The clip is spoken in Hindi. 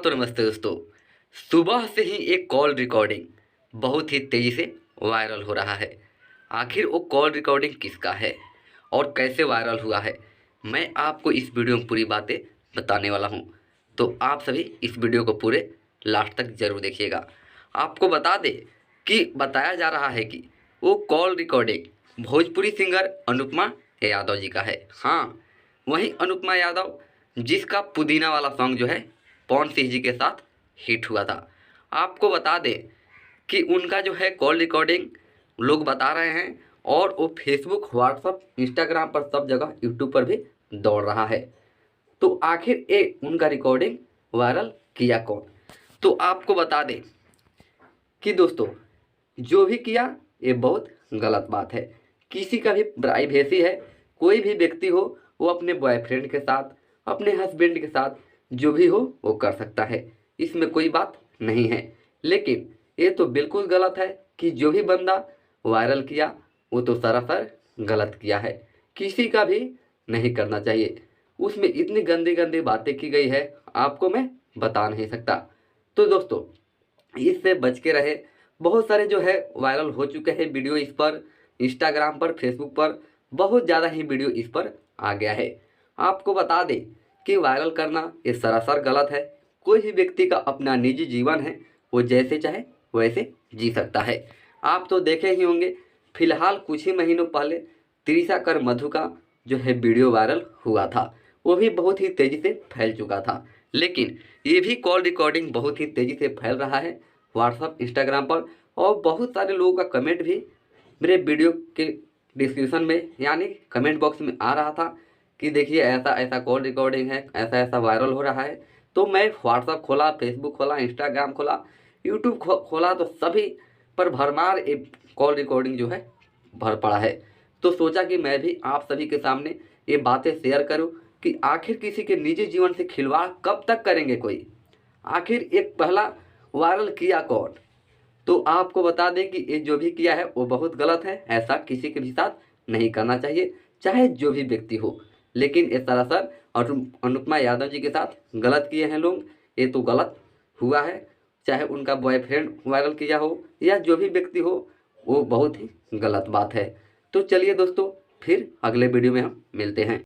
तो नमस्ते दोस्तों। सुबह से ही एक कॉल रिकॉर्डिंग बहुत ही तेज़ी से वायरल हो रहा है। आखिर वो कॉल रिकॉर्डिंग किसका है और कैसे वायरल हुआ है, मैं आपको इस वीडियो में पूरी बातें बताने वाला हूं। तो आप सभी इस वीडियो को पूरे लास्ट तक ज़रूर देखिएगा। आपको बता दें कि बताया जा रहा है कि वो call recording Bhojpuri singer Anupama Yadav ji का है। हाँ, वहीं अनुपमा यादव जिसका पुदीना वाला सॉन्ग जो है पवन सिंह जी के साथ हिट हुआ था। आपको बता दें कि उनका जो है कॉल रिकॉर्डिंग लोग बता रहे हैं और वो फेसबुक, व्हाट्सअप, इंस्टाग्राम पर सब जगह, यूट्यूब पर भी दौड़ रहा है। तो आखिर ये उनका रिकॉर्डिंग वायरल किया कौन? तो आपको बता दें कि दोस्तों, जो भी किया ये बहुत गलत बात है। किसी का भी प्राइवेसी है। कोई भी व्यक्ति हो, वो अपने बॉयफ्रेंड के साथ, अपने हस्बैंड के साथ जो भी हो वो कर सकता है, इसमें कोई बात नहीं है। लेकिन ये तो बिल्कुल गलत है कि जो भी बंदा वायरल किया वो तो सरासर गलत किया है। किसी का भी नहीं करना चाहिए। उसमें इतनी गंदी गंदी बातें की गई है, आपको मैं बता नहीं सकता। तो दोस्तों, इससे बच के रहे। बहुत सारे जो है वायरल हो चुके हैं वीडियो इस पर, इंस्टाग्राम पर, फेसबुक पर बहुत ज़्यादा ही वीडियो इस पर आ गया है। आपको बता दें कि वायरल करना ये सरासर गलत है। कोई भी व्यक्ति का अपना निजी जीवन है, वो जैसे चाहे वैसे जी सकता है। आप तो देखे ही होंगे, फिलहाल कुछ ही महीनों पहले त्रिशा कर मधु का जो है वीडियो वायरल हुआ था। वो भी बहुत ही तेज़ी से फैल चुका था। लेकिन ये भी कॉल रिकॉर्डिंग बहुत ही तेज़ी से फैल रहा है व्हाट्सअप, इंस्टाग्राम पर। और बहुत सारे लोगों का कमेंट भी मेरे वीडियो के डिस्क्रिप्शन में यानी कमेंट बॉक्स में आ रहा था कि देखिए ऐसा ऐसा कॉल रिकॉर्डिंग है, ऐसा ऐसा वायरल हो रहा है। तो मैं व्हाट्सअप खोला, फेसबुक खोला, इंस्टाग्राम खोला, यूट्यूब खोला तो सभी पर भरमार एक कॉल रिकॉर्डिंग जो है भर पड़ा है। तो सोचा कि मैं भी आप सभी के सामने ये बातें शेयर करूं कि आखिर किसी के निजी जीवन से खिलवाड़ कब तक करेंगे कोई। आखिर एक पहला वायरल किया कौन? तो आपको बता दें कि ये जो भी किया है वो बहुत गलत है। ऐसा किसी के भी साथ नहीं करना चाहिए, चाहे जो भी व्यक्ति हो। लेकिन ये सरासर अनुपमा यादव जी के साथ गलत किए हैं लोग। ये तो गलत हुआ है, चाहे उनका बॉयफ्रेंड वायरल किया हो या जो भी व्यक्ति हो, वो बहुत ही गलत बात है। तो चलिए दोस्तों, फिर अगले वीडियो में हम मिलते हैं।